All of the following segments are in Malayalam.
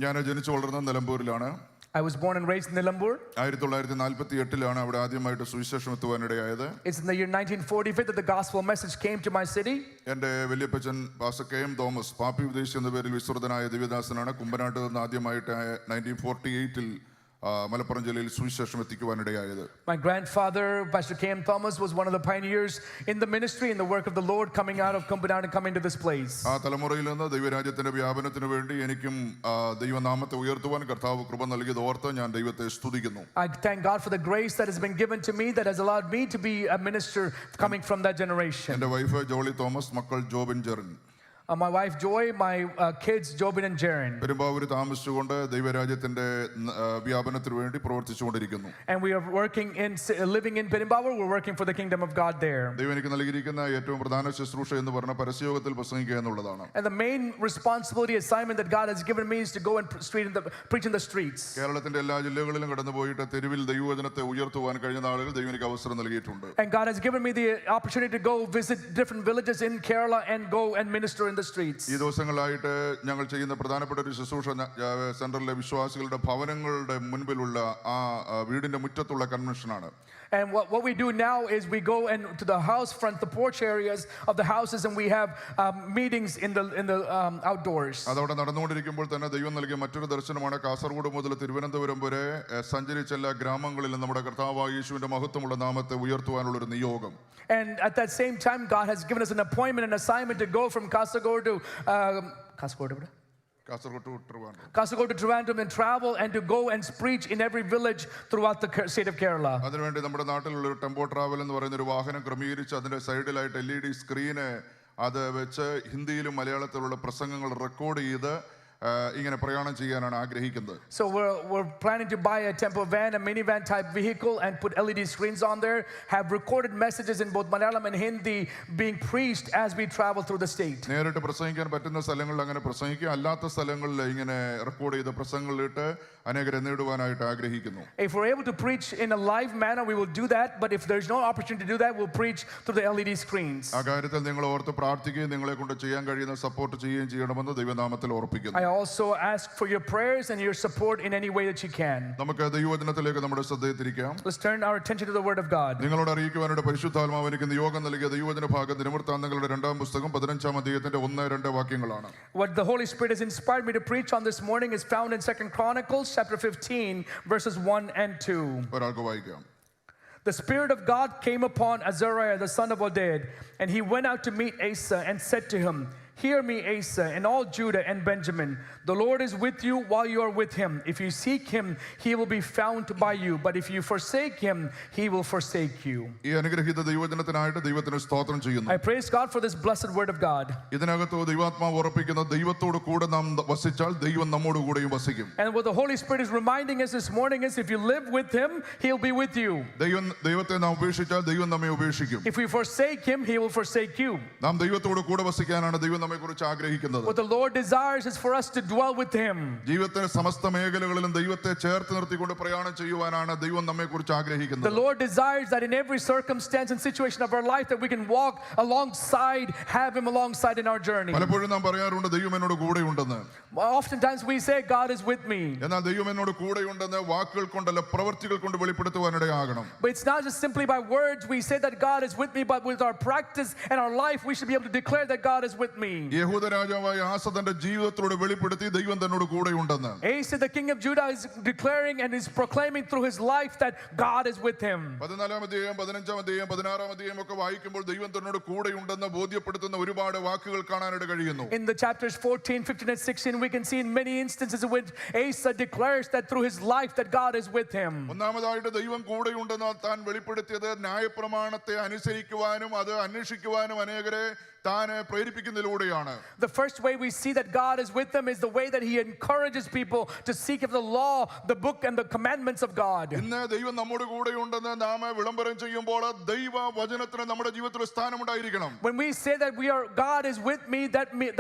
ഞാൻ ജനിച്ചു വളർന്ന നിലമ്പൂരിലാണ്. I was born and raised in Nilambur. 1948 അവിടെ ആദ്യമായിട്ട് സുവിശേഷം എത്തുവാനിടയായത്. It's in the year 1945 that the gospel message came to my city. എൻ്റെ വലിയപ്പച്ചൻ പാസ്റ്റർ കെ.എം. തോമസ് പാപ്പി ഉപദേശി എന്ന പേരിൽ വിശ്രുതനായ ദിവ്യദാസനാണ്. കുമ്പനാട്ട് നിന്ന് ആദ്യമായിട്ട് 1948 മലപ്പുറം ജില്ലയിൽ സുവിശേഷം എത്തിക്കുവാനിടയായത്. My grandfather, Pastor K.M. Thomas, was one of the pioneers in the ministry in the work of the Lord, coming out of Kumbanat and coming to this place. ആ തലമുറയിൽ നിന്ന് ദൈവരാജ്യത്തിന്റെ വ്യാപനത്തിന് വേണ്ടി എനിക്കും ദൈവനാമത്തെ ഉയർത്തുവാൻ കർത്താവ് കൃപ നൽകിയത് ഓർത്ത് ഞാൻ ദൈവത്തെ സ്തുതിക്കുന്നു. I thank God for the grace that has been given to me that has allowed me to be a minister coming from that generation. എൻ്റെ വൈഫ് ജോളി തോമസ്, മക്കൾ Jobin Jerin. My wife Joy, my kids Jobin and Jaren. Perumbavoor താമസിച്ചുകൊണ്ട് ദൈവരാജ്യത്തിന്റെ വ്യാപനത്തിന് വേണ്ടി പ്രവർത്തിച്ചുകൊണ്ടിരിക്കുന്നു. And we are working in living in Perimbawur. We're working for the kingdom of God there. ദൈവം എനിക്ക് നൽകിയിരിക്കുന്ന ഏറ്റവും പ്രധാന ശുശ്രൂഷ എന്ന് പറഞ്ഞ പരസ്യയോഗത്തിൽ പ്രസംഗിക്കുക എന്നുള്ളതാണ്. And the main responsibility assignment that God has given me is to go and preach in the streets. കേരളത്തിന്റെ എല്ലാ ജില്ലകളിലും കടന്നുപോയിട്ട് തെരുവിൽ ദൈവവചനത്തെ ഉയർത്തുവാൻ കഴിഞ്ഞ നാളുകൾ ദൈവം എനിക്ക് അവസരം നൽകിയിട്ടുണ്ട്. And God has given me the opportunity to go visit different villages in Kerala and go and minister in the streets. ഈ ദിവസങ്ങളായിട്ട് ഞങ്ങൾ ചെയ്യുന്ന പ്രധാനപ്പെട്ട ഒരു ശുശ്രൂഷ സെൻട്രലിലെ വിശ്വാസികളുടെ ഭവനങ്ങളുടെ മുൻപിലുള്ള ആ വീടിന്റെ മുറ്റത്തുള്ള കൺവെൻഷനാണ്. And what we do now is we go and to the house front, the porch areas of the houses, and we have meetings in the outdoors. അതവിടെ നടന്നുകൊണ്ടിരിക്കുമ്പോൾ തന്നെ ദൈവം നൽകിയ മറ്റൊരു ദർശനമാണ് കാസർഗോഡ് മുതൽ തിരുവനന്തപുരം വരെ സഞ്ചരിച്ച എല്ലാ ഗ്രാമങ്ങളിലും നമ്മുടെ കർത്താവായ യേശുവിന്റെ മഹത്വമുള്ള നാമത്തെ ഉയർത്തുവാനുള്ള ഒരു നിയോഗം. And at that same time, God has given us an appointment, an assignment to go from Kasaragod to Kasaragod to Trivandrum and travel and to go and preach in every village throughout the state of Kerala. അതിനുവേണ്ടി നമ്മുടെ നാട്ടിലുള്ള ഒരു ടെമ്പോ ട്രാവൽ എന്ന് പറയുന്ന ഒരു വാഹനം ക്രമീകരിച്ച് അതിന്റെ സൈഡിലായിട്ട് LED സ്ക്രീന് അത് വെച്ച് ഹിന്ദിയിലും മലയാളത്തിലുള്ള പ്രസംഗങ്ങൾ റെക്കോർഡ് ചെയ്ത് ഇങ്ങനെ പ്രയാണം ചെയ്യാനാണ് ആഗ്രഹിക്കുന്നത്. So we're planning to buy a tempo van, a minivan type vehicle, and put LED screens on there, have recorded messages in both Malayalam and Hindi being preached as we travel through the state. നേരിട്ട് പ്രസംഗിക്കാൻ പറ്റുന്ന സ്ഥലങ്ങളിൽ അങ്ങനെ പ്രസംഗിക്കുക, അല്ലാത്ത സ്ഥലങ്ങളിൽ ഇങ്ങനെ റെക്കോർഡ് ചെയ്ത പ്രസംഗങ്ങളിട്ട് അനേകരെ നേടുവാനായിട്ട് ആഗ്രഹിക്കുന്നു. If we're able to preach in a live manner, we will do that, but if there's no opportunity to do that, we'll preach through the LED screens. ആ കാര്യത്തിൽ നിങ്ങൾ ഓർത്ത് പ്രാർത്ഥിക്കുകയും നിങ്ങളെ കൊണ്ട് ചെയ്യാൻ കഴിയുന്ന സപ്പോർട്ട് ചെയ്യുകയും ചെയ്യണമെന്ന് ദൈവനാമത്തിൽ ഓർപ്പിക്കുന്നു. I also ask for your prayers and your support in any way that you can. നമുക്ക് ദൈവവചനത്തിലേക്ക് നമ്മുടെ ശ്രദ്ധ തിരിക്കാം. Let's turn our attention to the word of God. നിങ്ങളോട് അറിയിക്കുവാനായിട്ട് പരിശുദ്ധാത്മാവ് എനിക്ക് നിയോഗം നൽകിയ ദൈവവചന ഭാഗം ദിനവൃത്താന്തങ്ങളുടെ 2-ാം പുസ്തകം 15-ാം അധ്യായത്തിന്റെ 1-2 വാക്യങ്ങളാണ്. What the Holy Spirit has inspired me to preach on this morning is found in 2 Chronicles chapter 15 verses 1 and 2. ഒരാൾക്ക് വായിക്കാം. The Spirit of God came upon Azariah the son of Oded, and he went out to meet Asa and said to him, "Hear me, Asa, and all Judah and Benjamin. The Lord is with you while you are with him. If you seek him, he will be found by you. But if you forsake him, he will forsake you." ഈ അനുഗ്രഹീത ദൈവവചനത്തിനായിട്ട് ദൈവത്തിന് സ്തോത്രം ചെയ്യുന്നു. I praise God for this blessed word of God. ഇതിനകത്ത് ദൈവാത്മാവ് ഉറപ്പിക്കുന്ന ദൈവത്തോട് കൂടെ നാം വസിച്ചാൽ ദൈവം നമ്മോട് കൂടെയും വസിക്കും. And what the Holy Spirit is reminding us this morning is if you live with him, he'll be with you. ദൈവത്തെ നാം ഉപേക്ഷിച്ചാൽ ദൈവം നമ്മെ ഉപേക്ഷിക്കും. If we forsake him, he will forsake you. നാം ദൈവത്തോട് കൂടെ വസിക്കാനാണ് ദൈവം നമ്മെ കുറിച്ച് ആഗ്രഹിക്കുന്നത്. What the Lord desires is for us to dwell with him. ജീവിതത്തിന്റെ സമസ്ത മേഖലകളിലും ദൈവത്തെ ചേർത്ത് നിർത്തിക്കൊണ്ട് പ്രയാണം ചെയ്യുവാനാണ് ദൈവം നമ്മെ കുറിച്ച് ആഗ്രഹിക്കുന്നത്. The Lord desires that in every circumstance and situation of our life that we can walk alongside, have him alongside in our journey. പലപ്പോഴും നാം പറയാറുണ്ട് ദൈവം എന്നോട് കൂടെയുണ്ടെന്ന്. Oftentimes we say God is with me. എന്നാൽ ദൈവം എന്നോട് കൂടെയുണ്ടെന്ന് വാക്കുകൾ കൊണ്ടല്ല പ്രവൃത്തികൾ കൊണ്ട് വെളിപ്പെടുത്തുവാനിടയാകണം. But it's not just simply by words we say that God is with me, but with our practice and our life we should be able to declare that God is with me. യഹൂദ രാജാവായ ആസ തന്റെ ജീവിതത്തിലൂടെ വെളിപ്പെടുത്തി ദൈവം തന്നോട് കൂടെയുണ്ടെന്ന്. Asa the king of Judah is declaring and is proclaiming through his life that God is with him. 14-ാം അധ്യായം 15-ാം അധ്യായം 16-ാം അധ്യായം ഒക്കെ വായിക്കുമ്പോൾ ദൈവം തന്നോട് കൂടെയുണ്ടെന്ന് ബോധ്യപ്പെടുത്തുന്ന ഒരുപാട് വാക്കുകൾ കാണാനായിട്ട് കഴിയുന്നു. In the chapters 14, 15 and 16 we can see in many instances in which Asa declares that through his life that God is with him. ഒന്നാമതായിട്ട് ദൈവം കൂടെയുണ്ടെന്ന് താൻ വെളിപ്പെടുത്തിയത് ന്യായപ്രമാണത്തെ അനുസരിക്കുവാനും അത് അന്വേഷിക്കുവാനും അനേകരെ താൻ പ്രേരിപ്പിക്കുന്നതിലൂടെയാണ്. The first way we see that God is with them is the way that he encourages people to seek of the law, the book and the commandments of God. ഇന്ന് ദൈവം നമ്മോട് കൂടെയുണ്ടെന്ന് നാം വിളംബരം ചെയ്യുമ്പോൾ ദൈവ വചനത്തിന് നമ്മുടെ ജീവിതത്തിൽ സ്ഥാനമുണ്ടായിരിക്കണം. When we say that God is with me,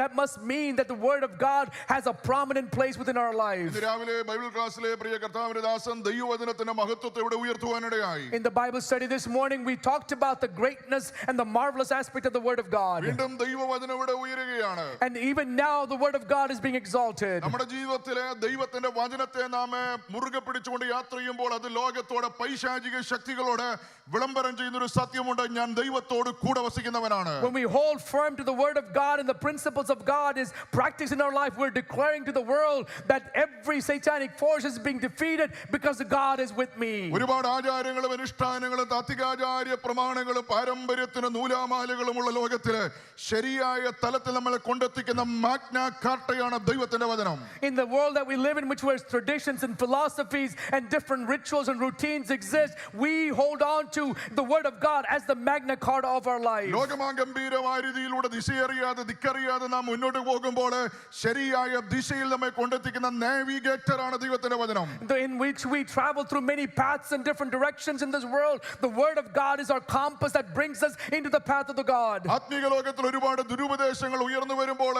that must mean that the word of God has a prominent place within our lives. ഇന്ന് രാവിലെ ബൈബിൾ ക്ലാസ്സിലെ പ്രിയ കർത്താവിന്റെ ദാസൻ ദൈവവചനത്തിന്റെ മഹത്വത്തെ ഇവിടെ ഉയർത്തുവാനിടയായി. In the Bible study this morning we talked about the greatness and the marvelous aspect of the word of God. വീണ്ടും ദൈവവചനം ഇവിടെ ഉയരുകയാണ്. And even now the word of God is being exalted. നമ്മുടെ ജീവിതത്തിലെ ദൈവത്തിന്റെ വചനത്തെ നാം മുറുകെ പിടിച്ചുകൊണ്ട് യാത്ര ചെയ്യുമ്പോൾ അത് ലോകത്തോട് പൈശാചിക ശക്തികളോട് വിളംബരം ചെയ്യുന്ന ഒരു സത്യമുണ്ട്. ഞാൻ ദൈവത്തോട് കൂടെ വസിക്കുന്നവനാണ്. When we hold firm to the word of God and the principles of God is practiced in our life, we're declaring to the world that every satanic force is being defeated because God is with me. ഒരുപാട് ആചാരങ്ങളും അനുഷ്ഠാനങ്ങളും താത്വികാചാര്യ പ്രമാണങ്ങളും പാരമ്പര്യത്തിന് നൂലാമാലകളുമുള്ള ലോകത്തില് ശരിയായ തലത്തിൽ നമ്മളെ കൊണ്ടെത്തിക്കുന്ന മാഗ്ന കാർട്ടയാണ് ദൈവത്തിന്റെ വചനം. In the world that we live in, which where traditions and philosophies and different rituals and routines exist, we hold on to the word of God as the Magna Carta of our life. ലോകമാഗംഭീരമായ രീതിയിലൂടെ ദിശയറിയാതെ ദിക്കറിയാതെ നാം മുന്നോട്ട് പോകുമ്പോൾ ശരിയായ ദിശയിൽ നമ്മെ കൊണ്ടെത്തിക്കുന്ന നാവിഗേറ്റർ ആണ് ദൈവത്തിന്റെ വചനം. In which we travel through many paths and different directions in this world, the word of God is our compass that brings us into the path of the God. ആത്മീക ലോകത്തിൽ ഒരുപാട് ദുരുപദേശങ്ങൾ ഉയർന്നു വരുമ്പോൾ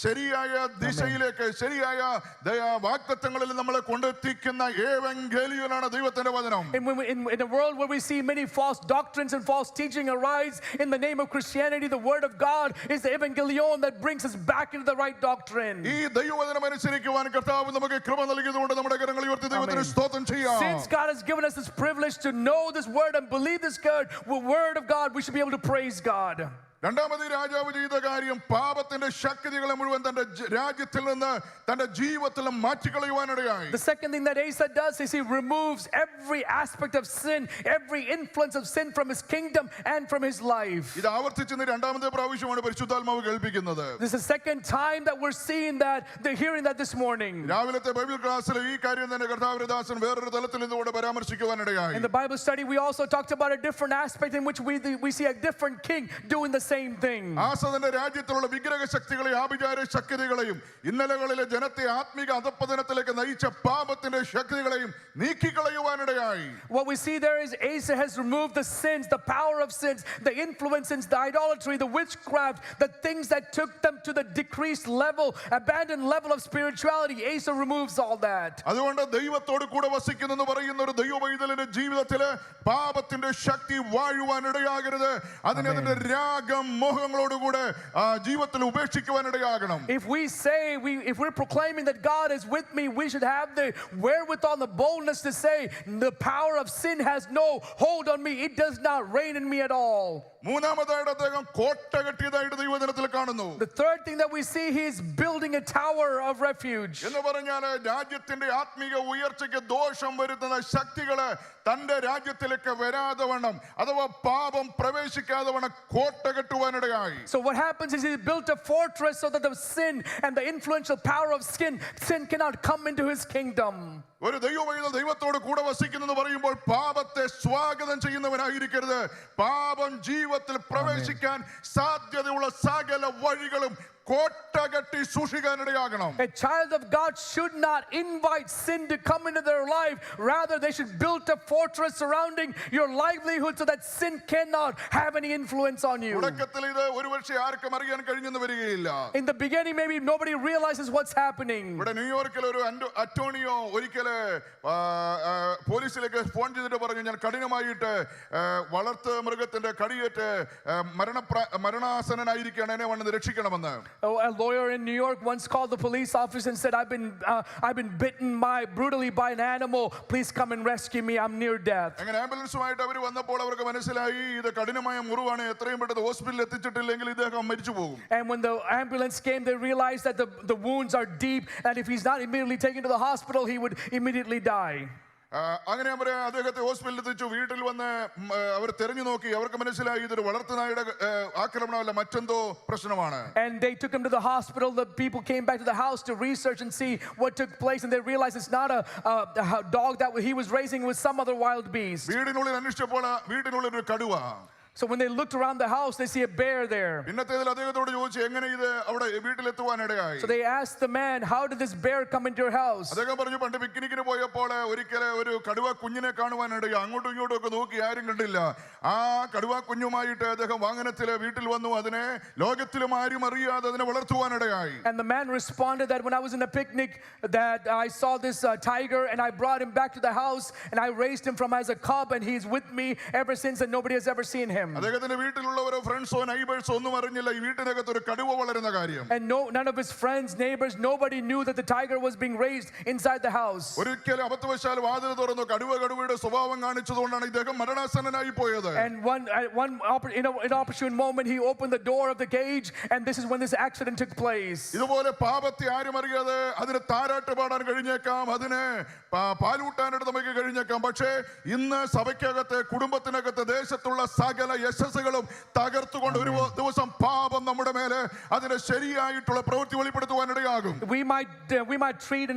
ശരിയായ ദിശയിലേക്ക് ശരിയായ വാഗ്ദത്തങ്ങളിൽ നമ്മളെ കൊണ്ടെത്തിക്കുന്ന ഏവങ്കേലിയനാണ് ദൈവത്തിന്റെ വചനം. In a world where we see many false doctrines and false teaching arise in the name of Christianity, the word of God is the evangelion that brings us back into the right doctrine. ഈ ദൈവവചനം അനുസരിക്കുവാൻ കർത്താവ് നമുക്ക് കൃപ നൽകിയതുകൊണ്ട് നമ്മുടെ കരങ്ങൾ ഉയർത്തി ദൈവത്തിന് സ്തോത്രം ചെയ്യാം. Since God has given us this privilege to know this word and believe this word of God, we should be able to praise God. രണ്ടാമത് രാജാവ് ചെയ്ത കാര്യം പാപത്തിന്റെ ശക്തികളെ മുഴുവൻ തന്റെ രാജ്യത്തിൽ നിന്ന് തന്റെ ജീവിതത്തിൽ മാറ്റിക്കളയുവാനിടയായി. The second thing that Asa does is he removes every aspect of sin, every influence of sin from his kingdom and from his life. ഇത് ആവർത്തിച്ചെന്ന് രണ്ടാമത്തെ പ്രാവശ്യമാണ് പരിശുദ്ധാത്മാവ് കേൾപ്പിക്കുന്നത്. This is the second time that we're seeing that, hearing that this morning. രാവിലത്തെ ബൈബിൾ ക്ലാസ്സിൽ ഈ കാര്യം തന്നെ കർത്താവിന്റെ ദാസൻ വേറൊരു തലത്തിൽ നിന്നുകൊണ്ട് പരാമർശിക്കുവാനിടയായി. In the Bible study, we also talked about a different aspect in which we see a different king doing the same thing. ആസന്റെ രാജ്യത്തിലുള്ള വിഗ്രഹ ശക്തികളെയും ആഭിചാര ശക്തികളെയും ഇന്നലകളിലെ ജനത്തെ ആത്മീക അധപ്പതനത്തിലേക്ക് നയിച്ച പാപത്തിന്റെ ശക്തികളെയും നീക്കിക്കളയുവാനിടയായി. What we see there is Asa has removed the sins, the power of sins, the influences, the idolatry, the witchcraft, the things that took them to the decreased level, abandoned level of spirituality. Asa removes all that. അതുകൊണ്ട് ദൈവത്തോട് കൂടെ വസിക്കുന്നു എന്ന് പറയുന്ന ഒരു ദൈവവൈതലിന്റെ ജീവിതത്തില് പാപത്തിന്റെ ശക്തി വാഴുവാനിടയാകരുത്. അതിന്റെ രാഗം മോഹങ്ങളോടുകൂടെ ജീവിതത്തിൽ ഉപേക്ഷിക്കുവാനിടയാകണം. If we're proclaiming that God is with me, we should have the wherewithal, the boldness to say the power of sin has no hold on me. It does not reign in me at all. മൂന്നാമതായിട്ട് അദ്ദേഹം കോട്ട കെട്ടിയതായിട്ട് ദൈവവചനത്തിൽ കാണുന്നു. The third thing that we see, he is building a tower of refuge. എന്ന് പറഞ്ഞാൽ രാജ്യത്തിന്റെ ആത്മീക ഉയർച്ചയ്ക്ക് ദോഷം വരുത്തുന്ന ശക്തികള് തന്റെ രാജ്യത്തിലേക്ക് വരാതെ വണ്ണം അഥവാ പാപം പ്രവേശിക്കാതെ വണ്ണം കോട്ട കെട്ടുവാനിടയായി. So what happens is he built a fortress so that the sin and the influential power of sin cannot come into his kingdom. ഒരു ദൈവവൈതൽ ദൈവത്തോട് കൂടെ വസിക്കുന്നു എന്ന് പറയുമ്പോൾ പാപത്തെ സ്വാഗതം ചെയ്യുന്നവനായിരിക്കരുത്. പാപം ജീവിതത്തിൽ പ്രവേശിക്കാൻ സാധ്യതയുള്ള സകല വഴികളും കോട്ടകെട്ടി സൂക്ഷിക്കാനിടയാകണം. A child of God should not invite sin to come into their life. Rather, they should build a fortress surrounding your livelihood so that sin cannot have any influence on you. തുടക്കത്തിൽ ഇത് ഒരുപക്ഷെ ആർക്കും അറിയാൻ കഴിഞ്ഞെന്ന് വരികയില്ല. In the beginning, maybe nobody realizes what's happening. ഇവിടെ ന്യൂയോർക്കിൽ ഒരു അറ്റോർണിയോ ഒരിക്കല് പോലീസിലേക്ക് ഫോൺ ചെയ്തിട്ട് പറഞ്ഞു, ഞാൻ കഠിനമായിട്ട് വളർത്ത് മൃഗത്തിന്റെ കടിയേറ്റ് മരണാസനായിരിക്കുകയാണ്, എന്നെ വന്ന് രക്ഷിക്കണമെന്ന്. A lawyer in New York once called the police officer and said, I've been bitten brutally by an animal. Please come and rescue me. I'm near death. അങ്ങനെ ആംബുലൻസുമായിട്ട് അവർ വന്നപ്പോൾ അവർക്ക് മനസ്സിലായി ഇത് കഠിനമായ മുറിവാണ്, എത്രയും പെട്ടെന്ന് ഹോസ്പിറ്റലിൽ എത്തിച്ചിട്ടില്ലെങ്കിൽ ഇദ്ദേഹം മരിച്ചു പോകും. And when the ambulance came, they realized that the wounds are deep, and if he's not immediately taken to the hospital, he would immediately die. അങ്ങനെ അവരെ അദ്ദേഹത്തെ ഹോസ്പിറ്റലിൽ എത്തിച്ചു. വീട്ടിൽ വന്ന് അവർ തെരഞ്ഞു നോക്കി. അവർക്ക് മനസ്സിലായി ഇതൊരു വളർത്തുനായുടെ ആക്രമണമല്ല, മറ്റെന്തോ പ്രശ്നമാണ്. And they took him to the hospital. The people came back to the house to research and see what took place, and they realized it's not a dog that he was raising with some other wild beast. വീടിനുള്ളിൽ അന്വേഷിച്ചപ്പോൾ വീടിനുള്ളിൽ ഒരു കടുവ. So when they looked around the house, they see a bear there. So they asked the man, how did this bear come into your house? അദ്ദേഹം പറഞ്ഞു, പണ്ട് പിക്നിക്കിന് പോയപ്പോൾ ഒരിക്കൽ ഒരു കടുവ കുഞ്ഞിനെ കാണുവാനിടയായി. അങ്ങോട്ടും ഇങ്ങോട്ടും ഒക്കെ നോക്കി ആരും കണ്ടില്ല. ആ കടുവ കുഞ്ഞുമായിട്ട് അദ്ദേഹം വാഹനത്തിലെ വീട്ടിൽ വന്നു. അതിനെ ലോകത്തിലും ആരും അറിയാതെ അതിനെ വളർത്തുവാനിടയായി. And the man responded that when I was in a picnic that I saw this tiger and I brought him back to the house and I raised him from as a cub and he's with me ever since and nobody has ever seen him. അദ്ദേഹത്തിന്റെ വീട്ടിലുള്ളവരോ ഫ്രണ്ട്സോ നൈബേഴ്സോ ഒന്നും അറിഞ്ഞില്ല ഈ വീട്ടിനകത്ത് ഒരു കടുവ വളരുന്ന കാര്യം. And none of his friends, neighbors, nobody knew that the tiger was being raised inside the house. ഒരിക്കലും അബദ്ധവശാൽ വാതിൽ തുറന്നു കടുവയുടെ സ്വഭാവം കാണിച്ചതുകൊണ്ടാണ് ഇദ്ദേഹം മരണാസന്നനായി പോയത്. And in an opportune moment, he opened the door of the cage, and this is when this accident took place. ഇതുപോലെ പാപത്തെ ആരും അറിയാതെ അതിന് താരാട്ട് പാടാൻ കഴിഞ്ഞേക്കാം, അതിനെ പാലൂട്ടാനായിട്ട് നമുക്ക് കഴിഞ്ഞേക്കാം. പക്ഷേ ഇന്ന് സഭയ്ക്കകത്ത് കുടുംബത്തിനകത്ത് ദേശത്തുള്ള സകല യശസ്സുകളും തകർത്തുകൊണ്ട് ഒരു ദിവസം പാപം നമ്മുടെ മേലെ അതിന്റെ ശരിയായിട്ടുള്ള പ്രവൃത്തി വെളിപ്പെടുത്തുവാനിടയാകും. We might treat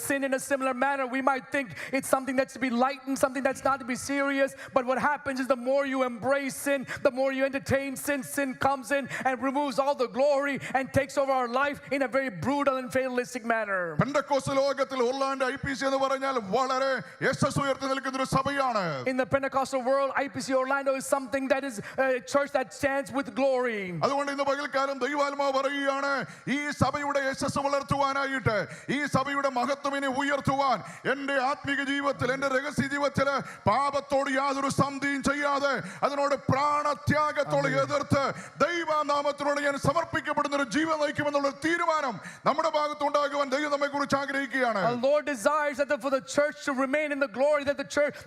sin in a similar manner. We might think it's something that's to be lightened, something that's not to be serious. But what happens is the more you embrace sin, the more you entertain sin, sin comes in and removes all the glory and takes over our life in a very brutal and fatalistic manner. Pentecost ലോകത്തിൽ ഒർലാൻഡോ IPC എന്ന് പറഞ്ഞാൽ വളരെ യശസ്സ് ഉയർത്തി നിൽക്കുന്ന ഒരു സഭയാണ്. In the Pentecostal world, IPC Orlando is something that is a church that stands with glory. അതുകൊണ്ട് ഇന്ന് പകൽക്കാലം ദൈവാത്മാവ് പറയുകയാണ് ഈ സഭയുടെ യശസ്സ് വളർത്തുവാനായിട്ട്, ഈ സഭയുടെ മഹത്വം ഇനി ഉയർത്തുവാൻ എൻ്റെ ആത്മീക ജീവിതത്തിൽ, എൻ്റെ രഹസ്യ ജീവിതത്തിൽ പാപത്തോട് യാതൊരു സന്ധിയും ചെയ്യാതെ അതിനോട് പ്രാണത്യാഗത്തോടെ എതിർത്ത് ദൈവനാമത്തിനോട് ഞാൻ സമർപ്പിക്കപ്പെടുന്ന ഒരു ജീവൻ നയിക്കുമെന്നുള്ള തീരുമാനം നമ്മുടെ ഭാഗത്തുണ്ടാകുവാൻ ദൈവം നമ്മെ കുറിച്ച് ആഗ്രഹിക്കുകയാണ്. Our Lord desires that for the church to remain in the glory that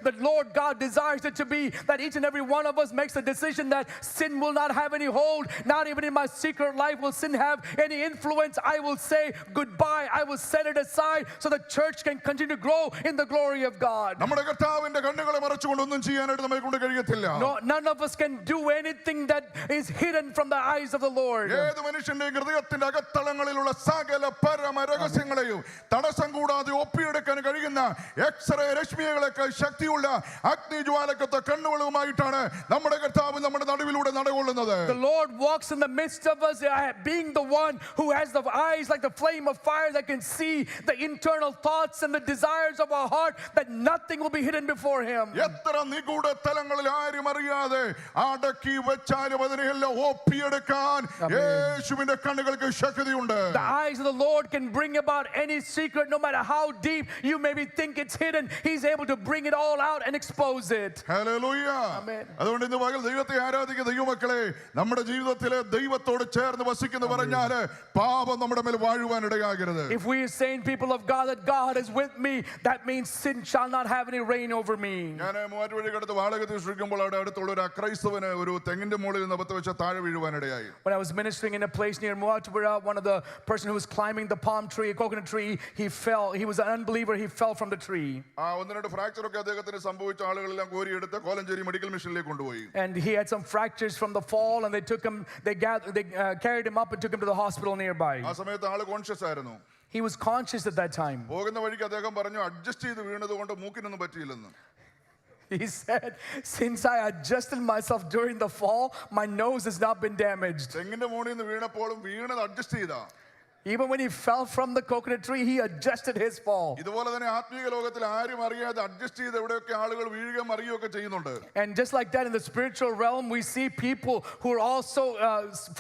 the Lord God desires it to be, that each and every one of us makes a decision that sin will not have any hold, not even in my secret life will sin have any influence. I will say goodbye, I will set it aside so the church can continue to grow in the glory of God. നമ്മുടെ കർത്താവിന്റെ കണ്ണുകളെ മറച്ചുകൊണ്ട് ഒന്നും ചെയ്യാനായിട്ട് നമ്മെ കൊണ്ട് കഴിയത്തില്ല. No, none of us can do anything that is hidden from the eyes of the Lord. ഏത് മനുഷ്യന്റെ ഹൃദയത്തിന്റെ അകത്തളങ്ങളിലുള്ള സകല പരമ രഹസ്യങ്ങളെയും തടസ്സം കൂടാതെ ഒപ്പിയെടുക്കാൻ കഴിയുന്ന എക്സ്റേ രശ്മികളൊക്കെ ശക്തിയുള്ള അഗ്നിജ്വാലക്കത്തെ കണ്ണുകളുമായിട്ടാണ് നമ്മുടെ കർത്താവ് നമ്മുടെ നടുവിലൂടെ നടകൊള്ളുന്നത്. The Lord walks in the midst of us, being the one who has the eyes like the flame of fire that can see the internal thoughts and the desires of our heart, that nothing will be hidden before him. എത്ര നിഗൂഢ തലങ്ങളിൽ ആരും അറിയാതെ അടക്കി വെച്ചാലും അതിനെല്ലാം ഒപ്പിയെടുക്കാൻ യേശുവിന്റെ കണ്ണുകൾക്ക് ശക്തിയുണ്ട്. The eyes of the Lord can bring about any secret, no matter how deep you maybe think it's hidden. He's able to bring it all out and expose it. Hallelujah. Amen. അതുകൊണ്ട് ഇന്ന് പകൽ ദൈവത്തെ ആരാധിക്കുന്ന ദൈവമക്കളെ, നമ്മുടെ ജീവിതത്തിലെ ദൈവത്തോട് ചേർന്ന് വസിക്കുന്നു പറഞ്ഞാല് പാപം നമ്മുടെ മേൽ വാഴുവാൻ ഇടയാകരുത്. If we are saying, people of God, that God is with me, that means sin shall not have any reign over me. ഞാൻ മൂവാറ്റുപുഴയ്ക്കടുത്ത് വാടക താമസിക്കുമ്പോൾ അവിടെ അടുത്തുള്ള ഒരു അക്രൈസ്തവന് ഒരു തെങ്ങിന്റെ മുകളിൽ നിന്ന് അബദ്ധം വെച്ച താഴെ വീഴുവാനിടയായി. When I was ministering in a place near Muatupura, one of the person who was climbing the palm tree, a coconut tree, he fell. He was an unbeliever. He fell from the tree. ഒന്ന് രണ്ട് ഫ്രാക്ചർ ഒക്കെ അദ്ദേഹത്തിന് സംഭവിച്ച ആളുകളെല്ലാം കോരിയെടുത്ത് കോലഞ്ചേരി മെഡിക്കൽ മിഷനിലേക്ക് കൊണ്ടുപോയി. And he had some fractures from the fall, and they took him. They carried him up and took him to the hospital nearby. ആ സമയത്ത് ആള് കോൺഷ്യസ് ആയിരുന്നു. He was conscious at that time. പോകുന്ന വഴിക്ക് അദ്ദേഹം പറഞ്ഞു അഡ്ജസ്റ്റ് ചെയ്ത് വീണതുകൊണ്ട് മൂക്കിനൊന്നും പറ്റിയില്ലെന്ന്. He said, since I adjusted myself during the fall, my nose has not been damaged. തെങ്ങിന്റെ മുകളിൽ നിന്ന് വീണപ്പോഴും വീണത് അഡ്ജസ്റ്റ് ചെയ്താ. Even when he fell from the coconut tree, he adjusted his fall. ഇതുപോലെ തന്നെ ആത്മീയ ലോകത്തിൽ ആരും അറിയാതെ അഡ്ജസ്റ്റ് ചെയ്ത് എവിടെയൊക്കെ ആളുകൾ വീഴുകയും മറിയുകയൊക്കെ ചെയ്യുന്നുണ്ട്. And just like that in the spiritual realm, we see people who are also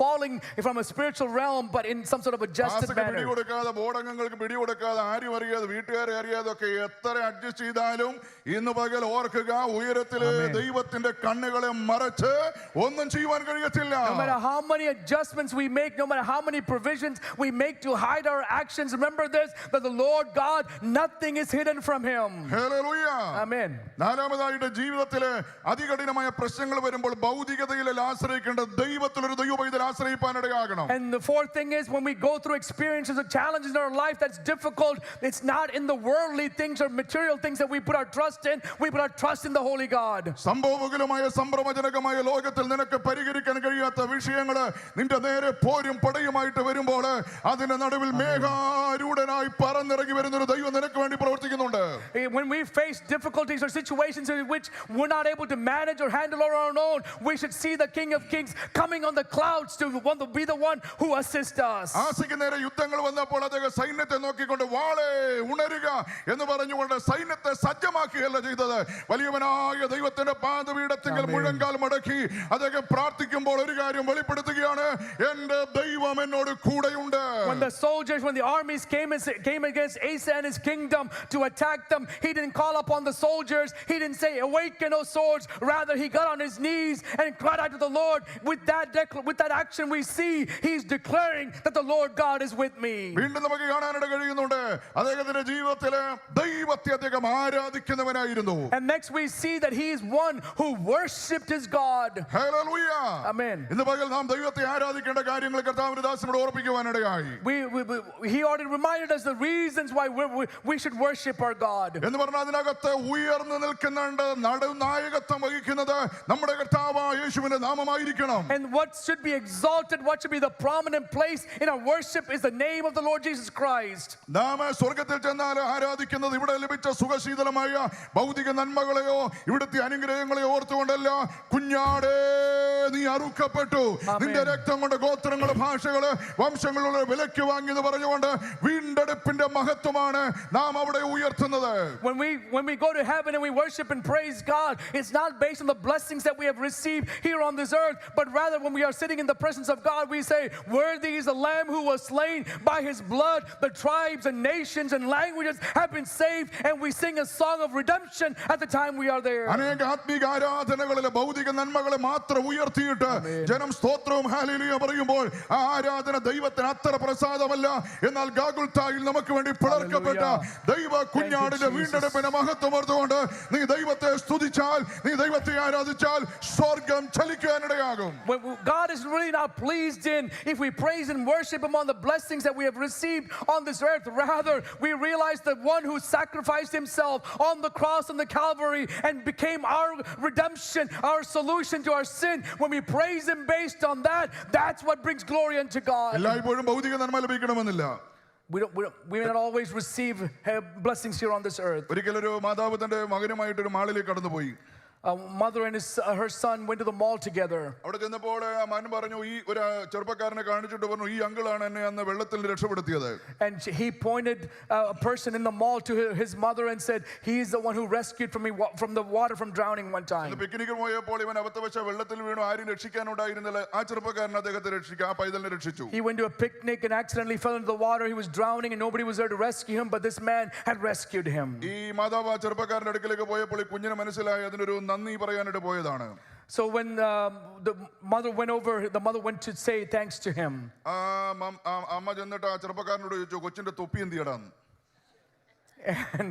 falling from a spiritual realm, but in some sort of adjusted manner. പിടികൊടുക്കാതെ ബോർഡംഗങ്ങൾക്ക് പിടികൊടുക്കാതെ ആരും അറിയാതെ വീട്ടുകാരെ അറിയാതെ ഒക്കെ എത്ര അഡ്ജസ്റ്റ് ചെയ്താലും ഇന്ന് പകൽ ഓർക്കുക, ഉയരത്തിലെ ദൈവത്തിന്റെ കണ്ണുകളെ മറച്ച് ഒന്നും ചെയ്യുവാൻ കഴിയത്തില്ല. No matter how many adjustments we make, no matter how many provisions we make to hide our actions, remember this, that the Lord God, nothing is hidden from him. Hallelujah. Amen. നാലാമതായിട്ട് ജീവിതത്തിലെ അതികഠിനമായ പ്രശ്നങ്ങൾ വരുമ്പോൾ ഭൗതികതയിൽ ആശ്രയിക്കേണ്ട ദൈവത്തിൽ ഒരു ദൈവപൈതൽ ആശ്രയിപ്പാനിടയാകണം. And the fourth thing is, when we go through experiences or challenges in our life that's difficult, it's not in the worldly things or material things that we put our trust in. We put our trust in the Holy God. സംഭവകുലമായ സംഭ്രമജനകമായ ലോകത്തിൽ നിനക്ക് പരിഹരിക്കാൻ കഴിയാത്ത വിഷയങ്ങൾ നിന്റെ നേരെ പോരും പടയുമായിട്ട് വരുമ്പോൾ അതിന്റെ നടുവിൽ മേഘാരൂഢനായി പറന്നിറങ്ങി വരുന്ന ഒരു ദൈവം നിനക്ക് വേണ്ടി പ്രവർത്തിക്കുന്നുണ്ട്. When we face difficulties or situations in which we're not able to manage or handle on our own, we should see the King of Kings coming on the clouds to want to be the one who assists us. ആസിക്ക് നേരെ യുദ്ധങ്ങൾ വന്നപ്പോൾ അദ്ദേഹം സൈന്യത്തെ നോക്കിക്കൊണ്ട് വാളെ ഉണരുക എന്ന് പറഞ്ഞുകൊണ്ട് സൈന്യത്തെ സജ്ജമാക്കുകയല്ല ചെയ്തത്. വലിയവനായ ദൈവത്തിന്റെ പാദപീഠത്തിൽ മുഴങ്കാൽ മടക്കി അദ്ദേഹം പ്രാർത്ഥിക്കുമ്പോൾ ഒരു കാര്യം ദൈവം വെളിപ്പെടുത്തുകയാണ്, എൻ്റെ ദൈവം എന്നോട് കൂടെയുണ്ട്. When the armies came against Asa and his kingdom to attack them, he didn't call upon the soldiers. He didn't say, "Awaken, O swords." Rather, he got on his knees and cried out to the Lord. With that action, we see he's declaring that the Lord God is with me. വീണ്ടും നമുക്ക് കാണാനായിട്ട് കഴിയുന്നുണ്ട്, അദ്ദേഹത്തിന്റെ ജീവിതത്തില് ദൈവത്തെ അദ്ദേഹം ആരാധിക്കുന്നവനായിരുന്നു. And next we see that he is one who worshipped his God. Hallelujah. Amen. ഇന്ന് പകൽ നാം ദൈവത്തെ ആരാധിക്കേണ്ട കാര്യങ്ങൾ കർത്താവിന്റെ ദാസനോട് ഓർപ്പിക്കുവാനിടയായി. He already reminded us the reasons why we should worship our God. എന്ന് പറഞ്ഞാൽ അതിനകത്ത് ഉയർന്നു നിൽക്കുന്നുണ്ട്, നടുനായകത്വം വഹിക്കുന്നത് നമ്മുടെ കർത്താവായ യേശുവിന്റെ നാമമായിരിക്കണം. And what should be exalted, what should be the prominent place in our worship is the name of the Lord Jesus Christ. നാം സ്വർഗ്ഗത്തിൽ ചെന്നാൽ ആരാധിക്കുന്നത് ഇവിടെ ലഭിച്ച സുഖശീതളമായ ഭൗതിക നന്മകളെയോ ഇവിടുത്തെ അനുഗ്രഹങ്ങളെയോ ഓർത്തുകൊണ്ടല്ല. കുഞ്ഞാടേ, നീ അറുക്കപ്പെട്ടു, നിന്റെ രക്തം കൊണ്ട് ഗോത്രങ്ങള്, ഭാഷകള്, വംശങ്ങളുടെ വിലയ്ക്ക് വാങ്ങി എന്ന് പറഞ്ഞുകൊണ്ട് വീണ്ടെടുപ്പിന്റെ മഹത്വമാണ് നാം അവിടെ ഉയർത്തുന്നത്. When we go to heaven and we worship and praise God, it's not based on the blessings that we have received here on this earth, but rather when we are sitting in the presence of God, we say, "Worthy is the Lamb who was slain. By his blood the tribes and nations and languages have been saved," and we sing a song of redemption at the time we are there. അനേക ആത്മീക ആരാധനകളിലെ ഭൗതിക നന്മകളെ മാത്രം ഉയർത്തിയിട്ട് ജനം സ്തോത്രവും ഹല്ലേലൂയ പറയുമ്പോൾ ആ ആരാധന ദൈവത്തിന് അത്ര പ്രസാദമല്ല. എന്നാൽ ഗാഗുൽത്തായിൽ നമുക്ക് വേണ്ടി പിളർക്കപ്പെട്ട ദൈവ കുഞ്ഞാടിന്റെ വീണ്ടെടുപ്പിന്റെ മഹത്വം ഓർത്തുകൊണ്ട് നീ ദൈവത്തെ സ്തുതിച്ചാൽ, നീ ദൈവത്തെ ആരാധിച്ചാൽ സ്വർഗ്ഗം ചലിക്കാനിടയാകും. God is really not pleased if we praise and worship him on the blessings that we have received on this earth. Rather, we realize that one who sacrificed himself on the cross and the Calvary and became our redemption, our solution to our sin. When we praise him based on that, that's what brings glory unto God. എല്ലായ്പ്പോഴും ഭൗതിക നന്മ ലഭിക്കണമെന്നില്ല. We may not always receive blessings here on this earth. ഒരിക്കലൊരു മാതാവ് തന്റെ മകനുമായിട്ടൊരു മാളിലേക്ക് കടന്നുപോയി. A mother and her son went to the mall together. അവിടെ ചെന്നപ്പോൾ മകൻ പറഞ്ഞു, ഈ ഒരു ചെറുപ്പക്കാരനെ കാണിച്ചിട്ട് പറഞ്ഞു, ഈ അങ്കിളാണ് എന്നെ അന്ന് വെള്ളത്തിൽ രക്ഷപ്പെടുത്തിയത്. And he pointed a person in the mall to his mother and said, "He is the one who rescued me from the water from drowning one time." പിക്നിക്കിന് പോയപ്പോൾ ഇവൻ അബദ്ധവശ വെള്ളത്തിൽ വീണു, ആരും രക്ഷിക്കാനുണ്ടായിരുന്നില്ല. ആ ചെറുപ്പക്കാരൻ അദ്ദേഹത്തെ രക്ഷിച്ചു, ആ പൈതലിനെ രക്ഷിച്ചു. He went to a picnic and accidentally fell into the water. He was drowning and nobody was there to rescue him, but this man had rescued him. ഈ മാതാവ് ആ ചെറുപ്പക്കാരന്റെ അടുക്കലേക്ക് പോയപ്പോൾ ഈ കുഞ്ഞിനെ മനസ്സിലായി അതിനൊരു നന്ദി പറയാനായിട്ട് പോയതാണ്. So when the mother went over, the mother went to say thanks to him. അമ്മ ചെന്നിട്ട് ആ ചെറുപ്പക്കാരനോട് ചോദിച്ചു, കൊച്ചിന്റെ തൊപ്പി എന്തിയടാന്ന്. And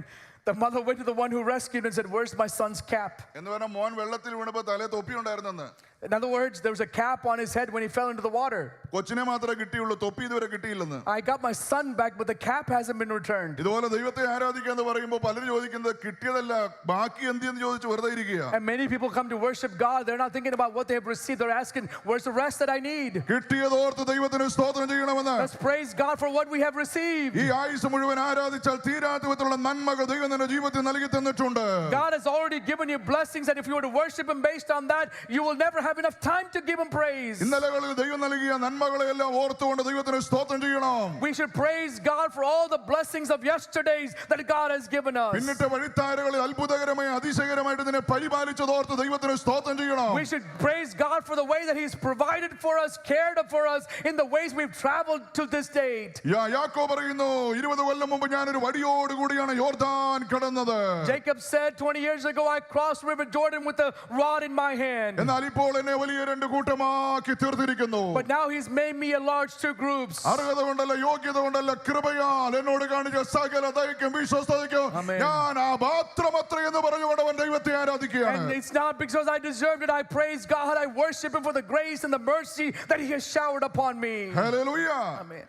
the mother went to the one who rescued and said, "Where's my son's cap?" എന്ന് പറഞ്ഞാൽ മോൻ വെള്ളത്തിൽ വീണപ്പോ തലേ തൊപ്പി ഉണ്ടായിരുന്നെന്ന്. In other words, there was a cap on his head when he fell into the water. കൊച്ചിനെ മാത്രമേ കിട്ടിയുള്ളൂ, തൊപ്പി ഇതുവരെ കിട്ടിയില്ലെന്ന്. I got my son back, but the cap hasn't been returned. ഇതുപോലെ ദൈവത്തെ ആരാധിക്കാന്ന് പറയുമ്പോൾ പലരും ചോദിക്കുന്നത് കിട്ടിയതല്ല ബാക്കി എന്തിയെന്ന് ചോദിച്ച് വെറുതെ ഇരിക്കുക. And many people come to worship God, they're not thinking about what they have received, they're asking, "Where's the rest that I need?" കിട്ടിയതോർത്ത് ദൈവത്തിന് സ്തോത്രം ചെയ്യണമെന്ന്. Let's praise God for what we have received. ഈ ആയുസ് മുഴുവൻ ആരാധിച്ചാൽ തീരാത്ത വിധത്തിലുള്ള നന്മകൾ ദൈവം നിന്റെ ജീവിതത്തിൽ നൽകി തന്നിട്ടുണ്ട്. God has already given you blessings, and if you were to worship him based on that, you will never have enough time to give him praise. ഇന്നലകളിൽ ദൈവം നൽകിയ നന്മകളെല്ലാം ഓർത്തുകൊണ്ട് ദൈവത്തിന് സ്തോത്രം ചെയ്യണം. We should praise God for all the blessings of yesterdays that God has given us. പിന്നിട്ട വഴിത്താരകളിൽ അത്ഭുതകരമായി അതിശയകരമായിട്ട് ഇതിനെ പരിപാലിച്ചതോർത്ത് ദൈവത്തിന് സ്തോത്രം ചെയ്യണം. We should praise God for the way that he's provided for us, cared for us in the ways we've traveled to this date. യാക്കോബ് പറയുന്നു, 20 കൊല്ലം മുമ്പ് ഞാനൊരു വടിയോട് കൂടിയാണ് യോർദാൻ കടന്നത്. Jacob said 20 years ago I crossed river Jordan with a rod in my hand. എന്നാൽ ഇപ്പോൾ എന്നെ വലിയ രണ്ട് കൂട്ടമാക്കി തീർത്തിരിക്കുന്നു. But now he's made me a large two groups. അർഹത കൊണ്ടല്ല, യോഗ്യത കൊണ്ടല്ല, കൃപയാൽ എന്നോട് കാണിച്ച സകല ദയയ്ക്കും വിശ്വസ്തതയ്ക്കും ഞാൻ അപാത്രമത്രേ എന്ന് പറഞ്ഞുകൊണ്ട് അവൻ ദൈവത്തെ ആരാധിക്കുകയാണ്. And it's not because I deserved it. I praise God. I worship him for the grace and the mercy that he has showered upon me. Hallelujah. Amen.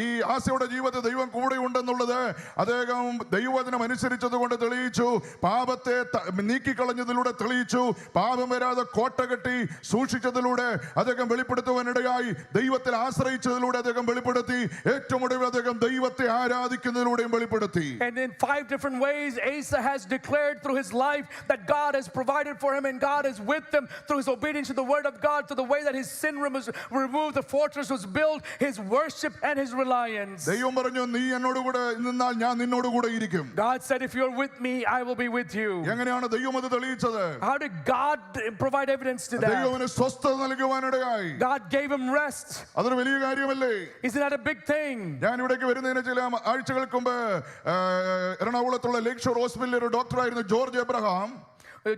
ഈ ആസയുടെ ജീവിതത്തിൽ ദൈവം കൂടെ ഉണ്ടെന്നുള്ളത് അദ്ദേഹം ദൈവവചനം അനുസരിച്ചത് കൊണ്ട് തെളിയിച്ചു. പാപത്തെ നീക്കിക്കളഞ്ഞതിലൂടെ തെളിയിച്ചു. പാപം വരാതെ കോട്ട കെട്ടി സൂക്ഷിച്ചതിലൂടെ അദ്ദേഹം വെളിപ്പെടുത്തുവാനിടയായി. ദൈവത്തിൽ ആശ്രയിച്ചതിലൂടെ അദ്ദേഹം വെളിപ്പെടുത്തി. ഏറ്റവും ഒടുവിൽ അദ്ദേഹം ദൈവത്തെ ആരാധിക്കുന്നതിലൂടെയും വെളിപ്പെടുത്തി. And in 5 different ways Asa has declared through his life that God has provided for him and God is with him through his obedience to the word of God, to the way that his sin was removed, the fortress was built, his worship and his reliance. ദൈവം പറഞ്ഞു, നീ എന്നോട് കൂടെ നിന്നാൽ ഞാൻ നിന്നോട് കൂടെ ഇരിക്കും. God said, if you're with me, I will be with you. എങ്ങനെയാണ് ദൈവം അത് തെളിയിച്ചത്? How did God provide evidence to that? ദൈവം അവന് സ്വസ്ഥത നൽകുവാനിടയായി. God gave him rest. അതൊരു വലിയ കാര്യമല്ലേ? Isn't that a big thing? ഞാൻ ഇവിടേക്ക് വരുന്നതിന് ചില ആഴ്ചകൾക്ക് മുമ്പ് എറണാകുളത്തുള്ള ലേക്ക് ഷോർ ഹോസ്പിറ്റലിൽ ഒരു ഡോക്ടറായിരുന്നു George Abraham.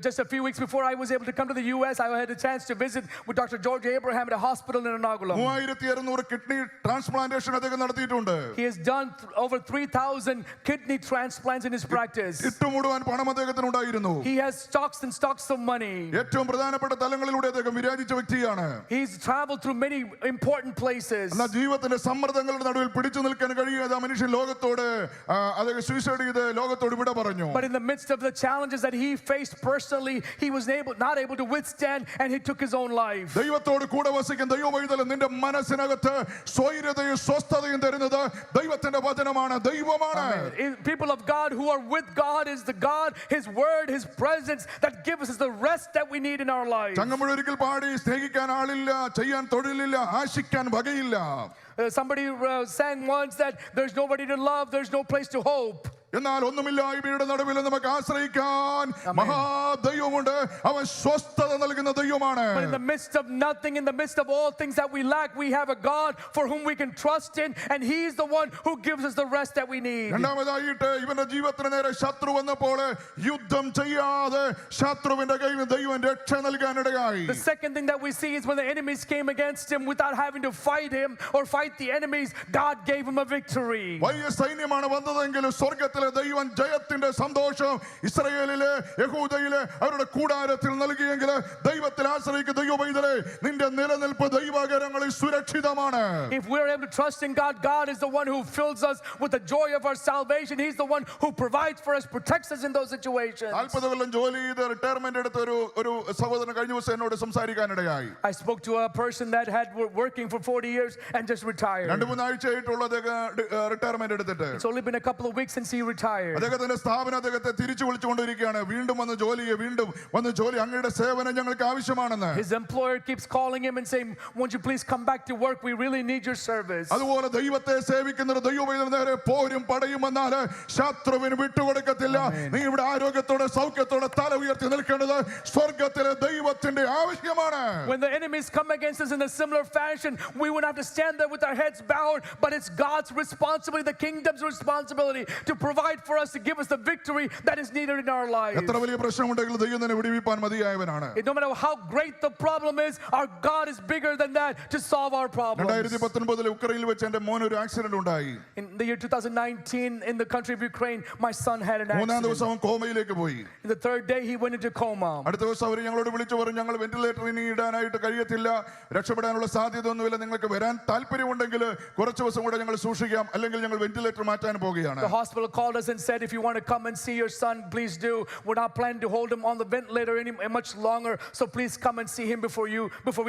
Just a few weeks before I was able to come to the US, I had a chance to visit with Dr. George Abraham at a hospital in Ernakulam. 3600 kidney transplantation അദ്ദേഹം നടത്തിയിട്ടുണ്ട്. He has done over 3,000 kidney transplants in his practice. ഇട്ടുമുടുവാൻ പണം അദ്ദേഹത്തിനുണ്ടായിരുന്നു. He has stocks and stocks of money. ഏറ്റവും പ്രധാനപ്പെട്ട തലങ്ങളിലൂടെ അദ്ദേഹം വിരാജിച്ച വ്യക്തിയാണ്. He's traveled through many important places. എന്നാൽ ജീവിതത്തിന്റെ സമ്മർദ്ദങ്ങളുടെ നടുവിൽ പിടിച്ചു നിൽക്കാൻ കഴിയാതെ ആ മനുഷ്യൻ ലോകത്തോട് അദ്ദേഹം സൂയിസൈഡ് ചെയ്ത് ലോകത്തോട് വിട പറഞ്ഞു. But in the midst of the challenges that he faced personally, he was not able to withstand, and he took his own life. ദൈവത്തോട് കൂടെ വസിക്കുന്ന ദൈവവൈതൽ നിന്റെ മനസ്സിനകത്ത് സ്വൈരതയും സ്വസ്ഥതയും തരുന്നത് ദൈവത്തിന്റെ വചനമാണ്, ദൈവമാണ്. People of God who are with God is the God, his word, his presence that gives us the rest that we need in our lives. ചങ്ങമ്പുഴൊരിക്കൽ പാടി, സ്നേഹിക്കാൻ ആളില്ല, ചെയ്യാൻ തൊഴിലില്ല, ആശിക്കാൻ വകയില്ല. Somebody sang once that there's nobody to love, there's no place to hope. എന്നാൽ ഒന്നുമില്ലായ്മയുടെ നടുവിൽ നമുക്ക് ആശ്രയിക്കാൻ മഹാദൈവമുണ്ട്. അവൻ സ്വസ്ഥത നൽകുന്ന ദൈവമാണ്. But in the midst of nothing, in the midst of all things that we lack, we have a God for whom we can trust in, and he's the one who gives us the rest that we need. രണ്ടാമതായിട്ട് ഇവന്റെ ജീവിതത്തിന് നേരെ ശത്രു വന്നപ്പോൾ യുദ്ധം ചെയ്യാതെ ശത്രുവിന്റെ കയ്യിൽ ദൈവം രക്ഷ നൽകാനിടയായി. The second thing that we see is when the enemies came against him without having to fight him or fight the enemies, God gave him a victory. വലിയ സൈന്യമാണ് വന്നതെങ്കിലും സ്വർഗ്ഗത്തിൽ ദൈവം ജയത്തിന്റെ സന്തോഷം ഇസ്രായേലിലെ യഹൂദയിലെ അവരുടെ കൂടാരത്തിൽ നൽകിയെങ്കിൽ ദൈവത്തിൽ ആശ്രയിക്കുന്ന ദൈവവൈതലേ, നിന്റെ നിലനിൽപ്പ് ദൈവകരങ്ങളിൽ സുരക്ഷിതമാണ്. If we're able to trust in God, God is the one who fills us with the joy of our salvation. He's the one who provides for us, protects us in those situations. 40 കൊല്ലം ജോലി ചെയ്ത് റിട്ടയർമെന്റ് എടുത്ത ഒരു സഹോദരൻ കഴിഞ്ഞ ദിവസം എന്നോട് സംസാരിക്കാനിടയായി. I spoke to a person that had working for 40 years and just retired. 2-3 ആഴ്ചയായിട്ടുള്ള retirement എടുത്തിട്ട്. It's only been a couple of weeks since he retired. അദ്ദേഹത്തിന്റെ സ്ഥാപനം അദ്ദേഹത്തെ തിരിച്ചു വിളിച്ചുകൊണ്ടിരിക്കുകയാണ്. വീണ്ടും വന്ന് ജോലി അങ്ങയുടെ സേവനം ഞങ്ങൾക്ക് ആവശ്യമാണെന്ന്. His employer keeps calling him and saying, won't you please come back to work, we really need your service. അതുപോലെ ദൈവത്തെ സേവിക്കുന്ന ദൈവവൈതൽ നേരെ പോരും പടയും വന്നാൽ ശത്രുവിന് വിട്ടുകൊടുക്കത്തില്ല. നീ ഇവിടെ ആരോഗ്യത്തോടെ സൗഖ്യത്തോടെ തല ഉയർത്തി നിൽക്കേണ്ടത് സ്വർഗ്ഗത്തിലെ ദൈവത്തിന്റെ ആവശ്യമാണ്. When the enemies come against us in a similar fashion, we would have to stand there with our heads bowed, but it's God's responsibility, the kingdom's responsibility to provide for us, to give us the victory that is needed in our lives. എത്ര വലിയ പ്രശ്നമുണ്ടെങ്കിലും ദൈവം തന്നെ വിടുവിപ്പാൻ മതിയായവനാണ്. No matter how great the problem is, our God is bigger than that to solve our problems. 2019 ഉക്രൈനിൽ വെച്ച് എൻ്റെ മോന് ഒരു ആക്സിഡന്റ് ഉണ്ടായി. In the year 2019 in the country of Ukraine, my son had an മൂന്നാം ദിവസം accident. അവൻ കോമയിലേക്ക് പോയി. In the third day he went into coma. അടുത്ത ദിവസം അവർ ഞങ്ങളോട് വിളിച്ചു പറഞ്ഞു, ഞങ്ങൾ വെന്റിലേറ്ററിൽ ഇനി ഇടാനായിട്ട് കഴിയത്തില്ല, രക്ഷപ്പെടാനുള്ള സാധ്യതയൊന്നുമില്ല, നിങ്ങൾക്ക് വരാൻ താല്പര്യമുണ്ടെങ്കിൽ കുറച്ച് ദിവസം കൂടെ ഞങ്ങൾ സൂക്ഷിക്കാം, അല്ലെങ്കിൽ ഞങ്ങൾ വെന്റിലേറ്റർ മാറ്റാൻ പോകുകയാണ്. The hospital called us and said, if you want to come and see your son, please do. We're not planning to hold him on the ventilator any much longer, so please come and see him before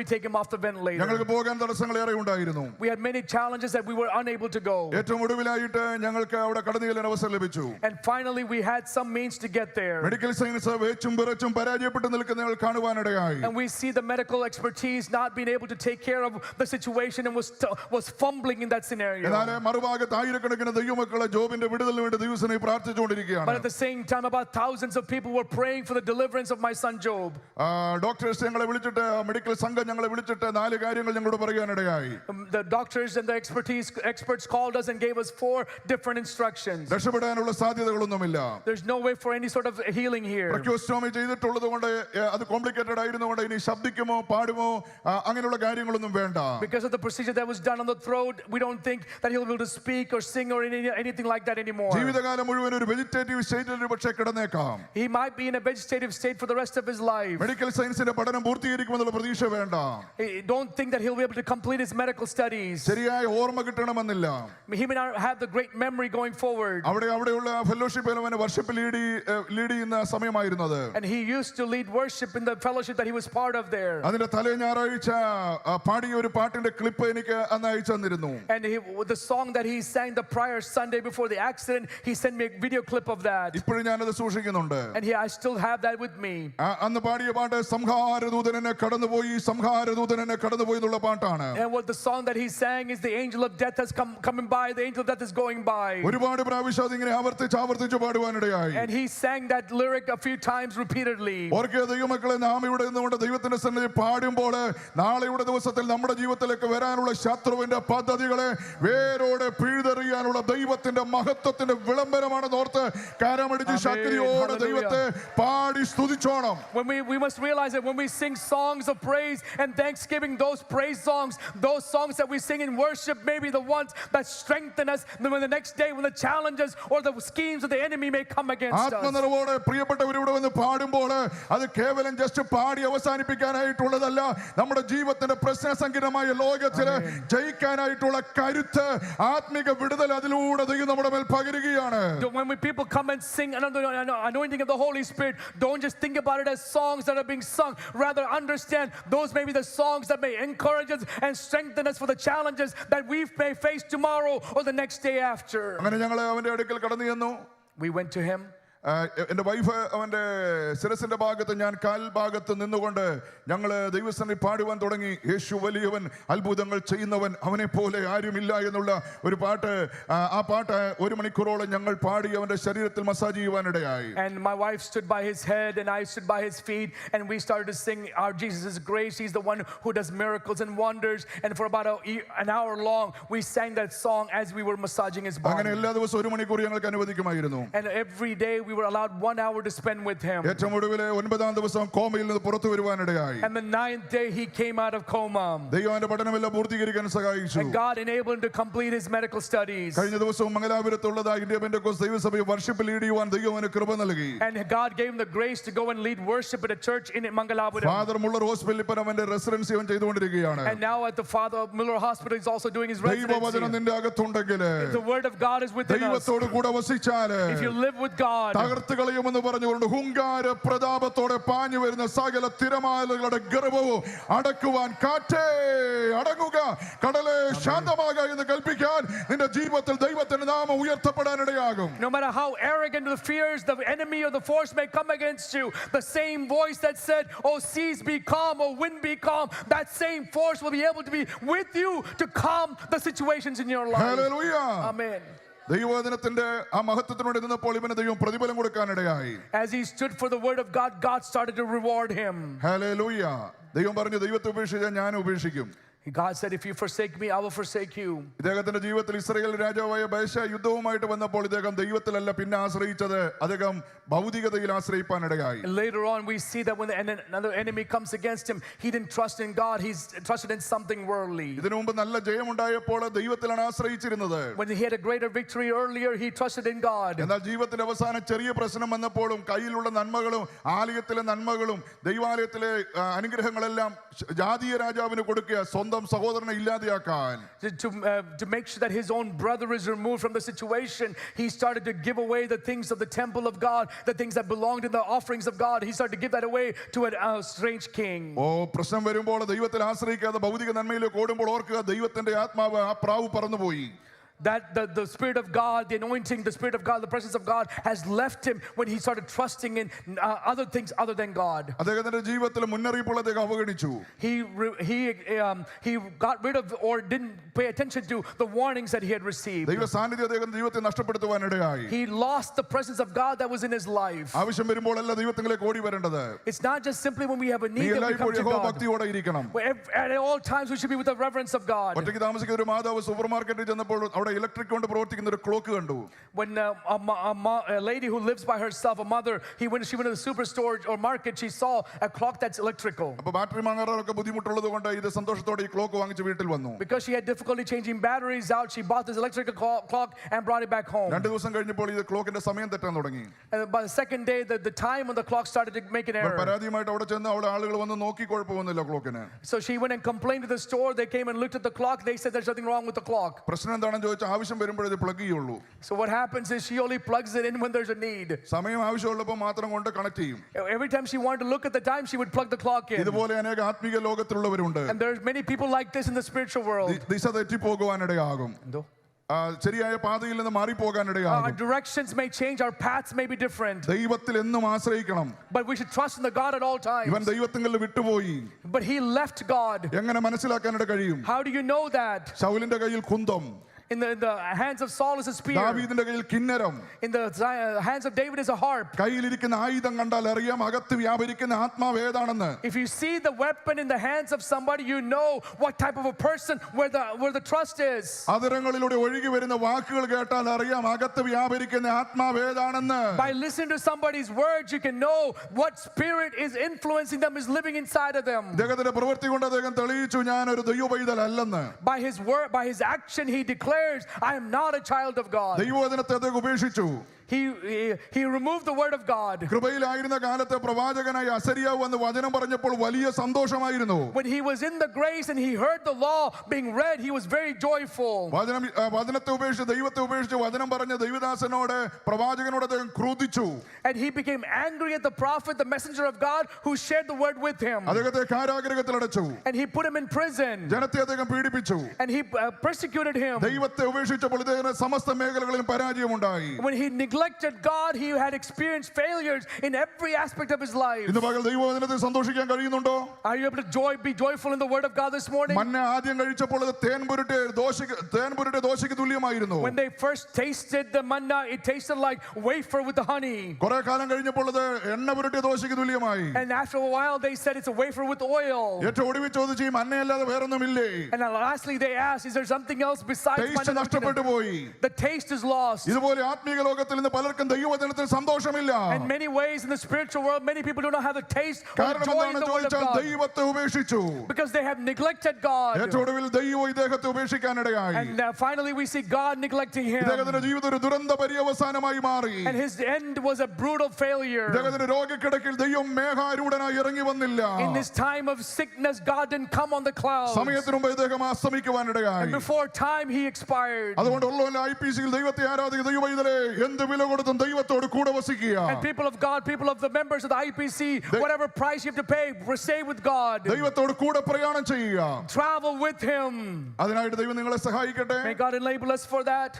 we take him off the ventilator. ഞങ്ങൾക്ക് പോകാൻ തടസ്സങ്ങൾ ഏറെ ഉണ്ടായിരുന്നു. We had many challenges that we were unable to go. ഏറ്റവും ഒടുവിലായിട്ട് ഞങ്ങൾക്ക് അവിടെ കടന്നു ചെല്ലാൻ അവസരം ലഭിച്ചു. And finally we had some means to get there. Medical science വേച്ചും വിറച്ചും പരാജയപ്പെട്ട് നിൽക്കുന്നവർ കാണുവാനിടയായി. And we see the medical expertise not being able to take care of the situation and was fumbling in that scenario. എന്നാൽ മറുഭാഗത്ത് ആയിരക്കണക്കിന് ദൈവമക്കളെ ജോബിന്റെ വിടുതലിന് വേണ്ടി ദിവസനെ പ്രാർത്ഥിച്ചുകൊണ്ടിരിക്കുകയാണ്. But at the same time, about thousands of people were praying for the deliverance of my son Job. Doctors ഞങ്ങളെ വിളിച്ചിട്ട്, മെഡിക്കൽ സംഘം ഞങ്ങളെ വിളിച്ചിട്ട് 4 കാര്യങ്ങൾ ഞങ്ങളോട് പറയാനിടയായി. The doctors and the experts called us and gave us 4 different instructions. രക്ഷപ്പെടാനുള്ള സാധ്യതകളൊന്നുമില്ല. There's no way for any sort of healing here. ട്രക്കിയോസ്റ്റോമി ചെയ്തിട്ടുള്ളത് കൊണ്ട് അത് കോംപ്ലിക്കേറ്റഡ് ആയിരുന്നുകൊണ്ട് ഇനി ശബ്ദിക്കുമോ പാടുമോ അങ്ങനെയുള്ള കാര്യങ്ങളൊന്നും വേണ്ട. Because of the procedure that was done on the throat, we don't think that he'll be able to speak or sing or anything like that anymore. ജീവിതകാലം മുഴുവൻ ഒരു വെജിറ്റേറ്റീവ് സ്റ്റേറ്റിൽ പക്ഷേ കിടന്നേക്കാം. He might be in a vegetative state for the rest of his life. Medical സയൻസിന്റെ പഠനം പൂർത്തീകരിക്കുമെന്നുള്ള പ്രതീക്ഷ വേണ്ട. Don't think that he'll be able to complete his medical studies. ശരിയായ ഓർമ്മ കിട്ടണമെന്നില്ല. He may not have the great memory going forward. അവിടെയുള്ള ഫെലോഷിപ്പിൽ അവന് വർഷിപ്പ് ലീഡ് ചെയ്യുന്ന സമയമായിരുന്നത്. And he used to lead worship in the fellowship that he was part of there. അതിന്റെ തലേ ഞായറാഴ്ച പാടിയ ഒരു പാട്ടിന്റെ ക്ലിപ്പ് എനിക്ക് അന്ന് അയച്ചു തന്നിരുന്നു. And the song that he sang the prior Sunday before the accident, he sent me a video clip of that. ഇപ്പോഴും ഞാനത് സൂക്ഷിക്കുന്നുണ്ട്. And here I still have that with me. അന്ന് പാടിയ പാട്ട് സംഹാരദൂതൻ എന്നെ കടന്നുപോയി, സംഹാരദൂതൻ എന്നെ കടന്നുപോയി എന്നുള്ള പാട്ടാണ്. And what the song that he sang is the angel of death has coming by, the angel of death is going by. ഒരുപാട് പ്രാവശ്യം അതിങ്ങനെ ആവർത്തിച്ച് പാടുവാനിടയായി. And he sang that lyric a few times repeatedly. ഓർക്കുക ദൈവമക്കളെ, നാം ഇവിടെ നിന്നുകൊണ്ട് ദൈവത്തിന്റെ സന്നിധിയിൽ പാടുമ്പോൾ നാളെയുടെ ദിവസത്തിൽ നമ്മുടെ ജീവിതത്തിലേക്ക് വരാനുള്ള ശത്രുവിന്റെ പദ്ധതികളെ വേരോടെ പിഴുതെറിയാനുള്ള ദൈവത്തിന്റെ മഹത്വത്തിന്റെ വിളംബരമാണെന്ന് ഓർത്ത് കരമടിച്ച് ശക്തിയോടെ ദൈവത്തെ പാടി സ്തുതിച്ചോണം. When we must realize that when we sing songs of praise and thanksgiving, those praise songs, those songs that we sing in worship may be the ones that strengthen us when the next day when the challenges or the schemes of the enemy may come against us. ആത്മനിറവോടെ പ്രിയപ്പെട്ടവരിവിടെ വന്ന് പാടുമ്പോൾ അത് കേവലം ജസ്റ്റ് പാടി അവസാനിപ്പിക്കാനായിട്ടുള്ളതല്ല, നമ്മുടെ ജീവിതത്തിന്റെ പ്രശ്നസങ്കീർണമായ ലോകത്തില് ജയിക്കാനായിട്ടുള്ള കരുത്ത്, ആത്മിക വിടുതൽ അതിലൂടെ ദൈവം നമ്മുടെ മേൽ പകരുകയാണ്. When people come and sing another anointing of the Holy Spirit, don't just think about it as songs that are being sung. Rather understand those may be the songs that may encourage us and strengthen us for the challenges that we may face tomorrow or the next day after. അങ്ങനെ ഞങ്ങൾ അവന്റെ അടുക്കൽ കടന്നു ചെന്നു. We went to him. എൻ്റെ വൈഫ് അവന്റെ ശിരസിന്റെ ഭാഗത്ത്, ഞാൻ കാൽ ഭാഗത്ത് നിന്നുകൊണ്ട് ഞങ്ങൾ ദൈവസന്നിധി പാടുവാൻ തുടങ്ങി. യേശു വലിയവൻ, അത്ഭുതങ്ങൾ ചെയ്യുന്നവൻ, അവനെ പോലെ ആരുമില്ല എന്നുള്ള ഒരു പാട്ട്. ആ പാട്ട് 1 മണിക്കൂറോളം ഞങ്ങൾ പാടി അവന്റെ ശരീരത്തിൽ massage ചെയ്യുവാനിടയായി. And my wife stood by his head and I stood by his feet and we started to sing our Jesus' grace. He's the one who does miracles and wonders. And for about an hour long we sang that song as we were massaging his body. അങ്ങനെ എല്ലാ ദിവസവും 1 മണിക്കൂർ ഞങ്ങൾക്ക് അനുവദിക്കുമായിരുന്നു. And every day we were allowed 1 hour to spend with him. ഏറ്റവും ഒടുവിലെ 9ാം ദിവസം കോമയിൽ നിന്ന് പുറത്തു വരുവാനിടയായി. And the 9th day he came out of coma. ദൈവം അവന്റെ പഠനമെല്ലാം പൂർത്തീകരിക്കാൻ സഹായിച്ചു. And God enabled him to complete his medical studies. കഴിഞ്ഞ ദിവസവും മംഗലാപുരത്തുള്ളതാ ഇന്ത്യ പെന്തക്കോസ്ത് ദൈവസഭയെ വർഷിപ്പ് ലീഡ് ചെയ്യുവാൻ ദൈവം അവന് കൃപ നൽകി. And God gave him the grace to go and lead worship at a church in Mangalapuram. Father Muller ഹോസ്പിറ്റലിൽ ഇപ്പോൾ അവന്റെ റെസിഡൻസി അവൻ ചെയ്തുകൊണ്ടിരിക്കുകയാണ്. And now at the Father Muller Hospital he's also doing his residency. ദൈവവചനം നിന്റെ അകത്തുണ്ടെങ്കിൽ, The word of God is within us. ദൈവത്തോട് കൂടെ വസിച്ചാൽ, If you live with God, തകർത്ത് കളയുമെന്ന് പറഞ്ഞുകൊണ്ട് ഹുങ്കാര പ്രതാപത്തോടെ പാഞ്ഞു വരുന്ന സകല തിരമാലകളുടെ ഗർവവും അടക്കുവാൻ കാറ്റേ അടങ്ങുക, കടലേ ശാന്തമാകുക എന്ന് കൽപ്പിക്കാൻ നിന്റെ ജീവിതത്തിൽ ദൈവത്തിന്റെ നാമം ഉയർത്തപ്പെടാനിടയാകും. no matter how arrogant the fears the enemy or the force may come against you, the same voice that said, oh seas be calm, oh wind be calm, that same force will be able to be with you to calm the situations in your life. Hallelujah. Amen. ദൈവവചനത്തിന്റെ ആ മഹത്വത്തിനോട് ഇരുന്നപ്പോൾ ഇവന് ദൈവം പ്രതിഫലം കൊടുക്കാനിടയായി. As he stood for the word of God, God started to reward him. Hallelujah. ദൈവം പറഞ്ഞു, ദൈവത്തെ ഉപേക്ഷിച്ചാൽ ഞാൻ ഉപേക്ഷിക്കും. God said, if you forsake me, I will forsake you. ഇദ്ദേഹത്തിന്റെ ജീവിതത്തിൽ ഇസ്രായേൽ രാജാവായ ബയശ യുദ്ധവുമായിട്ട് വന്നപ്പോൾ ഇദ്ദേഹം ദൈവത്തിലല്ല പിന്നെ ആശ്രയിച്ചത്, അദ്ദേഹം ഭൗതികതയിൽ ആശ്രയിപ്പാനിടയായി. Later on we see that when another enemy comes against him, he didn't trust in God, he trusted in something worldly. ഇതിനു മുമ്പ് നല്ല ജയമുണ്ടായപ്പോൾ ദൈവത്തിലാണ് ആശ്രയിച്ചിരുന്നത്. When he had a greater victory earlier, he trusted in God. എന്നാൽ ജീവിതത്തിന്റെ അവസാനം ചെറിയ പ്രശ്നം വന്നപ്പോഴും കയ്യിലുള്ള നന്മകളും ആലയത്തിലെ നന്മകളും ദൈവാലയത്തിലെ അനുഗ്രഹങ്ങളെല്ലാം ജാതീയ രാജാവിന് കൊടുക്കുക, സ്വന്തം സഹോദരനെ ഇല്ലാതെയാക്കാൻ. To make sure that his own brother is removed from the situation, he started to give away the things of the temple of God, the things that belonged in the offerings of God. He started to give that away to a strange king. പ്രശ്നം വരുമ്പോൾ ദൈവത്തിൽ ആശ്രയിക്കാതെ ഭൗതിക നന്മയിലേക്ക് ഓടുമ്പോൾ ഓർക്കുക, ദൈവത്തിന്റെ ആത്മാവ് ആ പ്രാവ് പറന്നുപോയി. That the Spirit of God, the anointing, the Spirit of God, the presence of God has left him when he started trusting in other things other than God. അദ്ദേഹത്തിന്റെ ജീവിതത്തിൽ മുന്നറിയിപ്പുകൾ അദ്ദേഹം അവഗണിച്ചു. He got rid of or didn't pay attention to the warnings that he had received. ദൈവ സാന്നിധ്യം അദ്ദേഹം ജീവിതത്തെ നഷ്ടപ്പെടുത്തുവാനിടയായി. He lost the presence of God that was in his life. ആവശ്യം വരുമ്പോഴല്ല ദൈവത്തിലേക്ക് ഓടി വരേണ്ടത്. It's not just simply when we have a need that we come to God. ഭക്തിയോടെ ഇരിക്കണം. At all times we should be with the reverence of God. ഒറ്റയ്ക്ക് താമസിക്കുന്ന ഒരു മാതാവ് സൂപ്പർ മാർക്കറ്റിൽ ചെന്നപ്പോൾ അവിടെ ഇലക്ട്രിക് കൊണ്ട് പ്രവർത്തിക്കുന്ന ഒരു ക്ലോക്ക് കണ്ടു. When a lady who lives by herself, a mother, she went to the superstore or market, she saw a clock that's electrical. അപ്പോൾ ബാറ്ററി വാങ്ങാറൊക്കെ ബുദ്ധിമുട്ടുള്ളതുകൊണ്ട് ഇത് സന്തോഷത്തോടെ ഈ ക്ലോക്ക് വാങ്ങിച്ച് വീട്ടിൽ വന്നു. Because she had difficulty changing batteries out, she bought this electrical clock and brought it back home. 2 ദിവസം കഴിഞ്ഞപ്പോൾ ഇത് ക്ലോക്കിന്റെ സമയം തെറ്റാൻ തുടങ്ങി. And by the second day the time on the clock started to make an error. പരാതിയുമായിട്ട് അവിടെ ചെന്ന് അവിടെ ആളുകൾ വന്ന് നോക്കി കുഴപ്പമൊന്നുമില്ല ക്ലോക്കിന്. So she went and complained to the store. They came and looked at the clock. They said there's nothing wrong with the clock. പ്രശ്നം എന്താണെന്ന് ചോദിച്ചാൽ ആവശ്യം വരുമ്പോഴേ ഇത് പ്ലഗ് ചെയ്യുള്ളൂ. So what happens is she only plugs it in when there's a need. സമയം ആവശ്യമുള്ളപ്പോൾ മാത്രം കൊണ്ട് കണക്ട് ചെയ്യും. Every time she wanted to look at the time, she would plug the clock in. ഇതുപോലെ അനേക ആത്മീയ ലോകത്തിലുള്ളവരുണ്ട്. And there's many people like this in the spiritual world. ദിശ തെറ്റി പോകുവാനിടയാകും. ശരിയായ പാതയിൽ നിന്ന് Our മാറിപ്പോകാനിടയാകും. directions may change, our paths may be different. ദൈവത്തിൽ എന്നും ആശ്രയിക്കണം. But we should trust in the God at all ഇവൻ times. ദൈവത്തിങ്കൽ വിട്ടുപോയി. But he left God. എങ്ങനെ മനസ്സിലാക്കാനിട കഴിയും? How do you know that? ശൗലിന്റെ കയ്യിൽ കുന്തം, In the hands of Saul is a spear. ദാവീദിന്റെ കയ്യിൽ കിന്നരം. In the hands of David is a harp. കയ്യിലിരിക്കുന്ന ആയുധം കണ്ടാൽ അറിയാം അകത്ത് വ്യാപരിക്കുന്ന ആത്മാവ് ഏതാണെന്ന്. If you see the weapon in the hands of somebody, you know what type of a person, where the trust is. അതിരങ്ങളിലൂടെ ഒഴുകി വരുന്ന വാക്കുകൾ കേട്ടാൽ അറിയാം അകത്ത് വ്യാപരിക്കുന്ന ആത്മാവ് ഏതാണെന്ന്. By listening to somebody's words, you can know what spirit is influencing them, is living inside of them. അദ്ദേഹത്തിന്റെ പ്രവൃത്തി കൊണ്ട് അദ്ദേഹം തെളിയിച്ചു ഞാൻ ഒരു ദൈവപൈതലല്ലെന്ന്. By his word, by his action, he declares, I am not a child of God. ദൈവവചനത്തെ അദ്ദേഹം ഉപേക്ഷിച്ചു. He removed the word of God. കൃപയിലായിരുന്ന കാലത്തെ പ്രവാചകനായ അസരിയാവ് വന്ന് വചനം പറഞ്ഞപ്പോൾ വലിയ സന്തോഷമായിരുന്നു. When he was in the grace and he heard the law being read, he was very joyful. വചനത്തെ ഉപേക്ഷിച്ച് ദൈവത്തെ ഉപേക്ഷിച്ച് വചനം പറഞ്ഞ ദൈവദാസനോട് പ്രവാചകനോട് അദ്ദേഹം ക്രോധിച്ചു. And he became angry at the prophet, the messenger of God, who shared the word with him. അദ്ദേഹത്തെ കാരാഗൃഹത്തിൽ അടച്ചു. And he put him in prison. ജനത്തെ അദ്ദേഹം പീഡിപ്പിച്ചു. And he persecuted him. ദൈവത്തെ ഉപേക്ഷിച്ചപ്പോൾ ഇദ്ദേഹത്തിന് സമസ്ത മേഖലകളിലും പരാജയമുണ്ടായി. When he neglected God, he had experienced failures in every aspect of his life. ഇന്ന് പകൽ ദൈവവചനത്തിൽ സന്തോഷിക്കാൻ കഴിയുന്നുണ്ടോ? Are you able to be joyful in the word of God this morning? മന്ന ആദ്യം കഴിച്ചപ്പോൾ അത് തേൻപുരുട്ടെ ദോശയ്ക്ക് തുല്യമായിരുന്നു. When they first tasted the manna, it tasted like wafer with the honey. കുറെ കാലം കഴിഞ്ഞപ്പോൾ അത് എണ്ണ പുരട്ടിയ ദോശയ്ക്ക് തുല്യമായി. And after a while, they said it's a wafer with oil. ഏറ്റവും ഒടുവിൽ ചോദിച്ചു ഈ മന്നയല്ലാതെ വേറൊന്നുമില്ലേ? And lastly, they asked, is there something else besides taste manna? നഷ്ടപ്പെട്ടു പോയി. The taste is lost. ഇതുപോലെ ആത്മീയ ലോകത്തിൽ ഇന്ന് പലർക്കും ദൈവവചനത്തിൽ സന്തോഷമില്ല. In many ways, in the spiritual world, many people do not have the taste or the കാരണം joy in എന്താണെന്ന് the word of ചോദിച്ചാൽ God ദൈവത്തെ ഉപേക്ഷിച്ചു. because they have neglected God. ഏറ്റവും ഒടുവിൽ ദൈവം ഇദ്ദേഹത്തെ ഉപേക്ഷിക്കാനിടയായി. And finally, we see God neglecting him. ഇദ്ദേഹത്തിന്റെ ജീവിതം ഒരു ദുരന്ത പര്യവസാനമായി മാറി. And his end was a brutal failure. ഇദ്ദേഹത്തിന്റെ രോഗക്കിടക്കിൽ ദൈവം മേഘാരൂഢനായി ഇറങ്ങി വന്നില്ല. In this time of sickness, God didn't come on the clouds. സമയത്തിന് മുമ്പ് ഇദ്ദേഹം And അസ്തമിക്കുവാനിടയായി. before time, he expired. അതുകൊണ്ട് IPCയിൽ ദൈവത്തെ ആരാധിക്കുന്ന ദൈവവൈതലേ എന്ത് വില കൊടുത്തും ദൈവത്തോട് കൂടെ വസിക്കുക. And people of God, people of the members of the IPC, whatever price you have to pay, stay with God. ദൈവത്തോട് കൂടെ പ്രയാണം ചെയ്യുക. Travel with him. അതിനായിട്ട് ദൈവം നിങ്ങളെ സഹായിക്കട്ടെ. May God enable us for that.